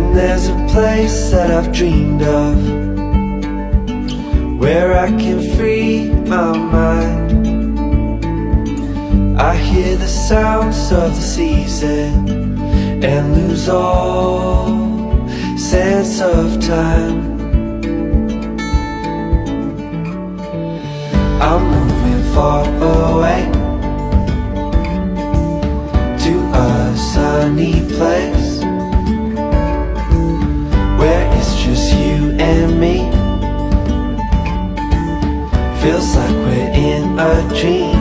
And there's a place that I've dreamed of, where I can free my mind. I hear the sounds of the season and lose all sense of time. I'm moving far away to a sunny place where it's just you and me. Feels like we're in a dream.